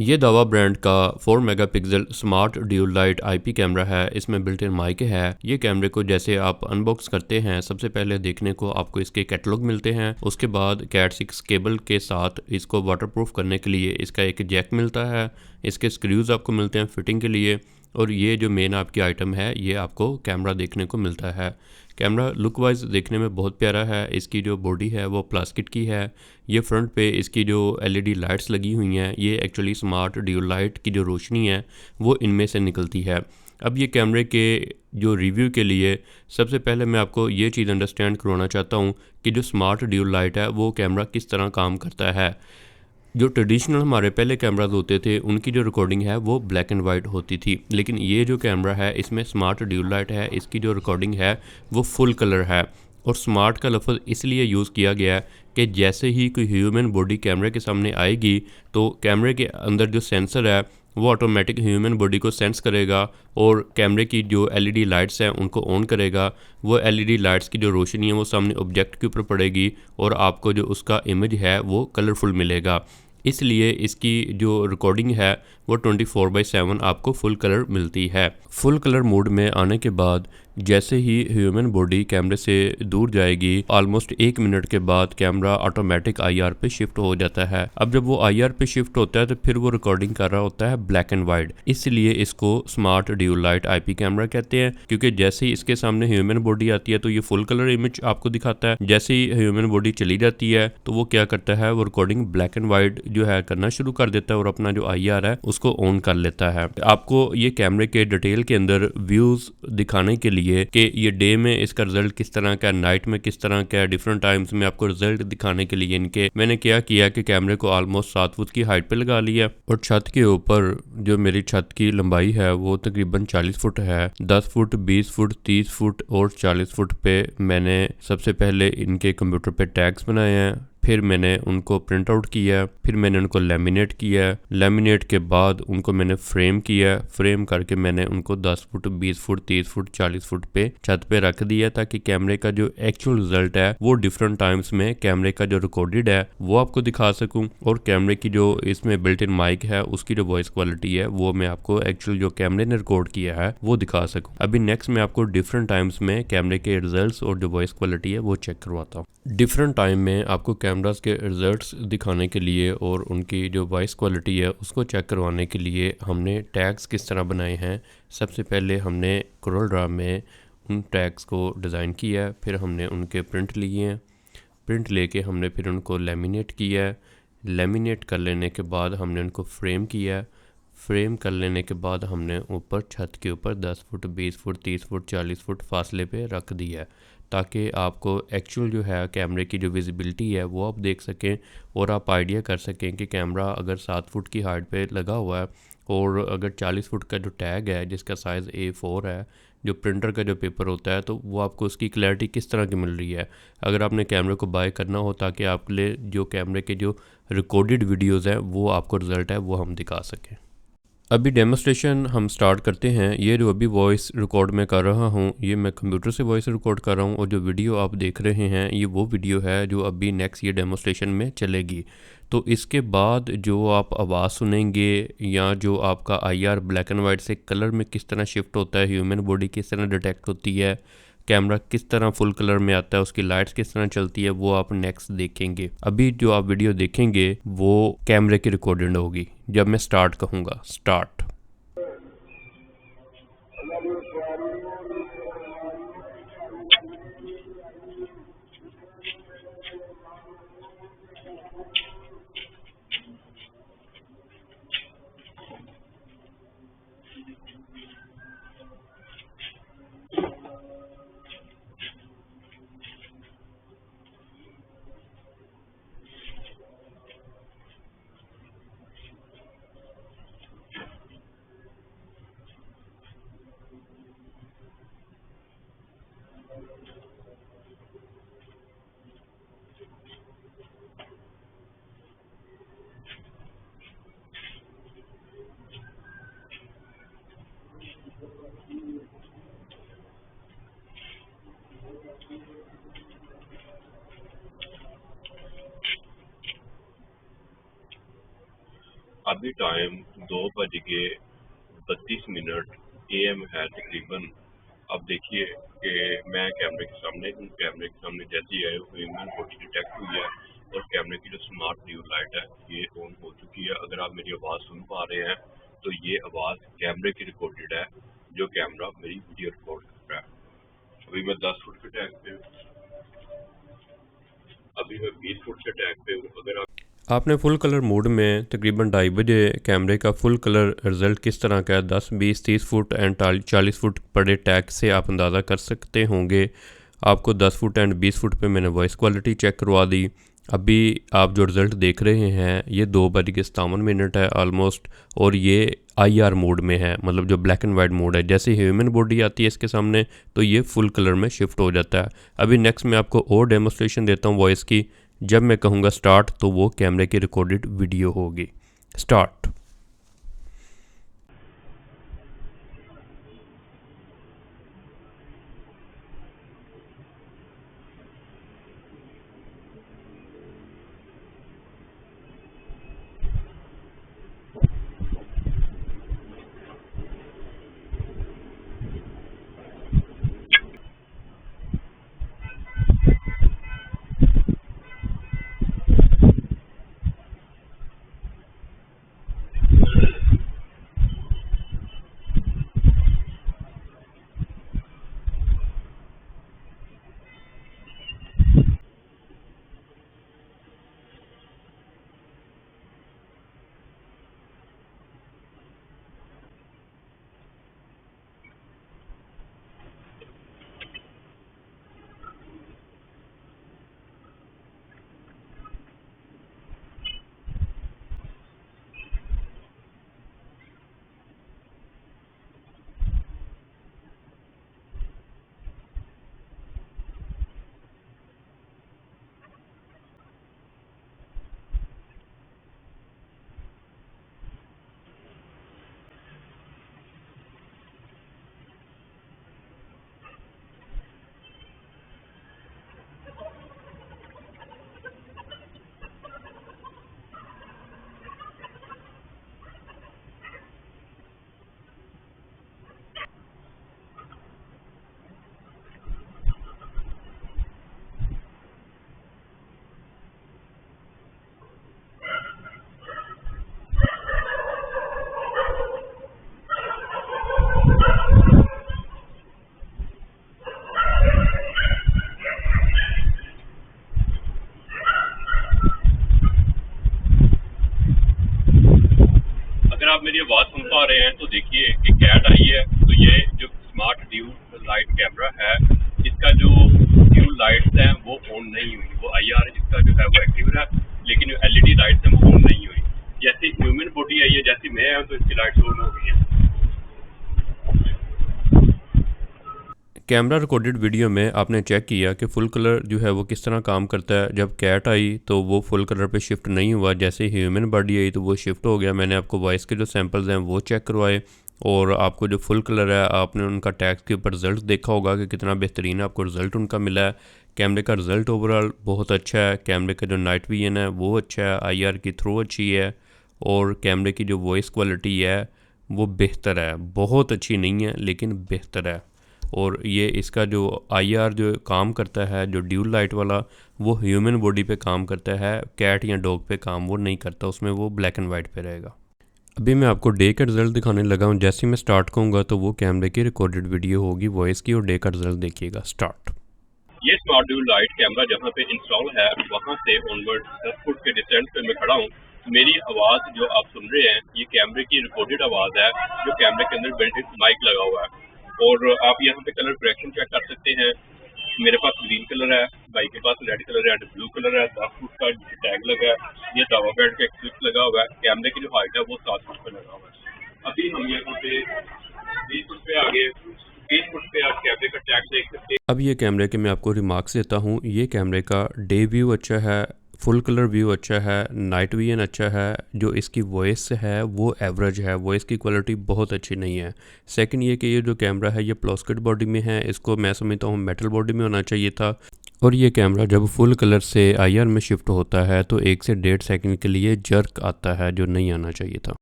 ये दावा ब्रांड का 4 megapixel smart dual light IP camera है। इसमें बिल्ट इन माइक है। ये कैमरे को जैसे आप अनबॉक्स करते हैं, सबसे पहले देखने को आपको इसके कैटलॉग मिलते हैं। उसके बाद कैट 6 केबल के साथ इसको वाटरप्रूफ करने के लिए इसका एक जैक मिलता है। इसके स्क्रूज आपको मिलते हैं फिटिंग के लिए। और ये जो मेन आपकी आइटम है, ये आपको कैमरा देखने को मिलता है। कैमरा लुक वाइज देखने में बहुत प्यारा है। इसकी जो बॉडी है वो प्लास्टिक की है। ये फ्रंट पे इसकी जो एलईडी लाइट्स लगी हुई हैं, ये एक्चुअली स्मार्ट ड्यूल लाइट की जो रोशनी है वो इनमें से निकलती है। अब ये कैमरे के जो रिव्यू के लिए सबसे पहले मैं आपको ये चीज़ अंडरस्टैंड करवाना चाहता हूँ कि जो स्मार्ट ड्यूल लाइट है वो कैमरा किस तरह काम करता है। जो ट्रेडिशनल हमारे पहले कैमराज होते थे, उनकी जो रिकॉर्डिंग है वो ब्लैक एंड वाइट होती थी। लेकिन ये जो कैमरा है, इसमें स्मार्ट ड्यूल लाइट है। इसकी जो रिकॉर्डिंग है वो फुल कलर है। और स्मार्ट का लफ्ज़ इसलिए यूज़ किया गया है कि जैसे ही कोई ह्यूमन बॉडी कैमरे के सामने आएगी, तो कैमरे के अंदर जो सेंसर है वो ऑटोमेटिक ह्यूमन बॉडी को सेंस करेगा और कैमरे की जो एलईडी लाइट्स हैं उनको ऑन करेगा। वो एलईडी लाइट्स की जो रोशनी है वो सामने ऑब्जेक्ट के ऊपर पड़ेगी और आपको जो उसका इमेज है वो कलरफुल मिलेगा। इसलिए इसकी जो रिकॉर्डिंग है वो 24/7 आपको फुल कलर मिलती है। फुल कलर मोड में आने के बाद जैसे ही ह्यूमन बॉडी कैमरे से दूर जाएगी, ऑलमोस्ट 1 मिनट के बाद कैमरा ऑटोमेटिक आईआर पे शिफ्ट हो जाता है। अब जब वो आईआर पे शिफ्ट होता है तो फिर वो रिकॉर्डिंग कर रहा होता है ब्लैक एंड वाइट। इसलिए इसको smart dual light IP camera कहते हैं, क्योंकि जैसे ही इसके सामने ह्यूमन बॉडी आती है तो ये फुल कलर इमेज आपको दिखाता है। जैसे ही ह्यूमन बॉडी चली जाती है तो वो क्या करता है, वो रिकॉर्डिंग ब्लैक एंड वाइट जो है करना शुरू कर देता है और अपना जो आईआर है उसको ऑन कर लेता है। आपको ये कैमरे के डिटेल के अंदर व्यूज दिखाने के लिए कि ये डे में इसका रिजल्ट किस तरह का है, नाइट में किस तरह का है, डिफरेंट टाइम्स में आपको रिजल्ट दिखाने के लिए इनके मैंने क्या किया कि कैमरे को ऑलमोस्ट 7 फुट की हाइट पे लगा लिया। और छत के ऊपर जो मेरी छत की लंबाई है वो तकरीबन 40 फुट है। 10 फुट, 20 फुट, 30 फुट और 40 फुट पे मैंने सबसे पहले इनके कंप्यूटर पे टैग्स बनाए हैं। फिर मैंने उनको प्रिंट आउट किया, फिर मैंने उनको लेमिनेट किया। लेमिनेट के बाद उनको मैंने फ्रेम किया। फ्रेम करके मैंने उनको 10 फुट, 20 फुट, 30 फुट, 40 फुट पे छत पे रख दिया, ताकि कैमरे का जो एक्चुअल रिजल्ट है वो डिफरेंट टाइम्स में कैमरे का जो रिकॉर्डेड है वो आपको दिखा सकूं। और कैमरे की जो इसमें बिल्ट इन माइक है उसकी जो वॉइस क्वालिटी है वो मैं आपको एक्चुअल जो कैमरे ने रिकॉर्ड किया है वो दिखा सकूं। अभी नेक्स्ट मैं आपको डिफरेंट टाइम्स में कैमरे के रिजल्ट और जो वॉइस क्वालिटी है वो चेक करवाता हूँ। डिफरेंट टाइम में आपको कैमरास के रिजल्ट्स दिखाने के लिए और उनकी जो वॉइस क्वालिटी है उसको चेक करवाने के लिए हमने टैग्स किस तरह बनाए हैं। सबसे पहले हमने कोरल ड्रा में उन टैग्स को डिज़ाइन किया, फिर हमने उनके प्रिंट लिए हैं। प्रिंट लेके हमने फिर उनको लेमिनेट किया है। लेमिनेट कर लेने के बाद हमने उनको फ्रेम किया। फ्रेम कर लेने के बाद हमने ऊपर छत के ऊपर 10 फुट, 20 फुट, 30 फुट, 40 फुट फासले पे रख दिया है, ताकि आपको एक्चुअल जो है कैमरे की जो विजिबिलिटी है वो आप देख सकें और आप आइडिया कर सकें कि कैमरा अगर 7 फुट की हाइट पे लगा हुआ है और अगर 40 फुट का जो टैग है जिसका साइज़ A4 है, जो प्रिंटर का जो पेपर होता है, तो वो आपको उसकी क्लैरिटी किस तरह की मिल रही है। अगर आपने कैमरे को बाय करना हो ताकि आपके लिए जो कैमरे के जो रिकॉर्डेड वीडियोज़ हैं वो आपको रिज़ल्ट है वो हम दिखा सकें। अभी डेमोस्ट्रेशन हम स्टार्ट करते हैं। ये जो अभी वॉइस रिकॉर्ड मैं कर रहा हूँ, ये मैं कंप्यूटर से वॉइस रिकॉर्ड कर रहा हूँ और जो वीडियो आप देख रहे हैं ये वो वीडियो है जो अभी नेक्स्ट ये डेमोस्ट्रेशन में चलेगी। तो इसके बाद जो आप आवाज़ सुनेंगे या जो आपका आईआर ब्लैक एंड वाइट से कलर में किस तरह शिफ्ट होता है, ह्यूमन बॉडी किस तरह डिटेक्ट होती है, कैमरा किस तरह फुल कलर में आता है, उसकी लाइट्स किस तरह चलती है, वो आप नेक्स्ट देखेंगे। अभी जो आप वीडियो देखेंगे वो कैमरे की रिकॉर्डेड होगी। जब मैं स्टार्ट कहूँगा, स्टार्ट। अभी टाइम 2:32 AM है तकरीबन। अब देखिए कि मैं कैमरे के सामने हूँ, कैमरे के सामने जैसे ही आए ह्यूमन बॉडी डिटेक्ट हुई है और कैमरे की जो स्मार्ट ड्यू लाइट है ये ऑन हो चुकी है। अगर आप मेरी आवाज़ सुन पा रहे हैं तो ये आवाज़ कैमरे की रिकॉर्डेड है, जो कैमरा मेरी वीडियो रिकॉर्ड कर रहा है। अभी मैं 10 फुट के टैग पे हूँ, अभी मैं 20 फुट के टैग पे हूँ। अगर आपने फुल कलर मोड में तकरीबन 2:30 बजे कैमरे का फुल कलर रिज़ल्ट किस तरह का है 10, 20, 30 फुट एंड 40 फुट बड़े टैग से आप अंदाज़ा कर सकते होंगे। आपको 10 फुट एंड 20 फुट पे मैंने वॉइस क्वालिटी चेक करवा दी। अभी आप जो रिज़ल्ट देख रहे हैं ये 2:57 है ऑलमोस्ट, और ये IR मोड में है, मतलब जो ब्लैक एंड वाइट मोड है। जैसे ह्यूमन बॉडी आती है इसके सामने तो ये फुल कलर में शिफ्ट हो जाता है। अभी नेक्स्ट मैं आपको और डेमोस्ट्रेशन देता हूँ वॉइस की। जब मैं कहूँगा स्टार्ट तो वो कैमरे की रिकॉर्डेड वीडियो होगी। स्टार्ट। अगर आप मेरी आवाज़ सुन पा रहे हैं तो देखिए कि कैट आई है। तो ये जो स्मार्ट ड्यू लाइट कैमरा है इसका जो ड्यू लाइट्स हैं वो ऑन नहीं हुई, वो IR इसका जो है वो एक्टिव है, लेकिन जो LED लाइट्स हैं वो ऑन नहीं हुई। जैसे ह्यूमन बॉडी आई है, जैसे मैं हूँ तो इसकी लाइट्स ऑन हो गई है। कैमरा रिकॉर्डेड वीडियो में आपने चेक किया कि फुल कलर जो है वो किस तरह काम करता है। जब कैट आई तो वो फुल कलर पे शिफ्ट नहीं हुआ, जैसे ह्यूमन बॉडी आई तो वो शिफ्ट हो गया। मैंने आपको वॉइस के जो सैंपल्स हैं वो चेक करवाए, और आपको जो फुल कलर है आपने उनका टैग्स के ऊपर रिज़ल्ट देखा होगा कि कितना बेहतरीन आपको रिज़ल्ट उनका मिला है। कैमरे का रिज़ल्ट ओवरऑल बहुत अच्छा है। कैमरे का जो नाइट विजन है वो अच्छा है, IR की थ्रो अच्छी है, और कैमरे की जो वॉइस क्वालिटी है वो बेहतर है, बहुत अच्छी नहीं है लेकिन बेहतर है। और ये इसका जो IR जो काम करता है, जो ड्यूल लाइट वाला, वो ह्यूमन बॉडी पे काम करता है, कैट या डॉग पे काम वो नहीं करता, उसमें वो ब्लैक एंड वाइट पे रहेगा। अभी मैं आपको डे का रिज़ल्ट दिखाने लगा हूँ। जैसे ही मैं स्टार्ट कहूँगा तो वो कैमरे की रिकॉर्डेड वीडियो होगी वॉइस की, और डे का रिज़ल्ट देखिएगा। स्टार्ट। ये स्मार्ट ड्यूल लाइट कैमरा जहाँ पे इंस्टॉल है वहाँ से ऑनवर्ड 10 फुट के डिस्टेंस पे मैं खड़ा हूँ। मेरी आवाज़ जो आप सुन रहे हैं ये कैमरे की रिकॉर्डेड आवाज़ है, जो कैमरे के अंदर बिल्ट इन माइक लगा हुआ है। और आप यहाँ पे कलर करेक्शन चेक कर सकते हैं। मेरे पास ग्रीन कलर है, भाई के पास रेड कलर है, ब्लू कलर है। 10 फुट का टैग लगा है, ये दावा बैठ का एक स्विच लगा हुआ है। कैमरे की जो हाइट है वो 7 फुट पे लगा हुआ है। अभी हम यहाँ पे 20 फुट पे आगे 20 फुट पे आप कैमरे का टैग देख सकते हैं। अब ये कैमरे के मैं आपको रिमार्क्स देता हूँ। ये कैमरे का डे व्यू अच्छा है, फुल कलर व्यू अच्छा है, नाइट विजन अच्छा है, जो इसकी वॉइस है वो एवरेज है, वॉइस की क्वालिटी बहुत अच्छी नहीं है। सेकंड ये कि ये जो कैमरा है ये प्लास्टिक बॉडी में है, इसको मैं समझता हूँ मेटल बॉडी में होना चाहिए था। और ये कैमरा जब फुल कलर से आईआर में शिफ्ट होता है तो 1 से 1.5 सेकंड के लिए जर्क आता है, जो नहीं आना चाहिए था।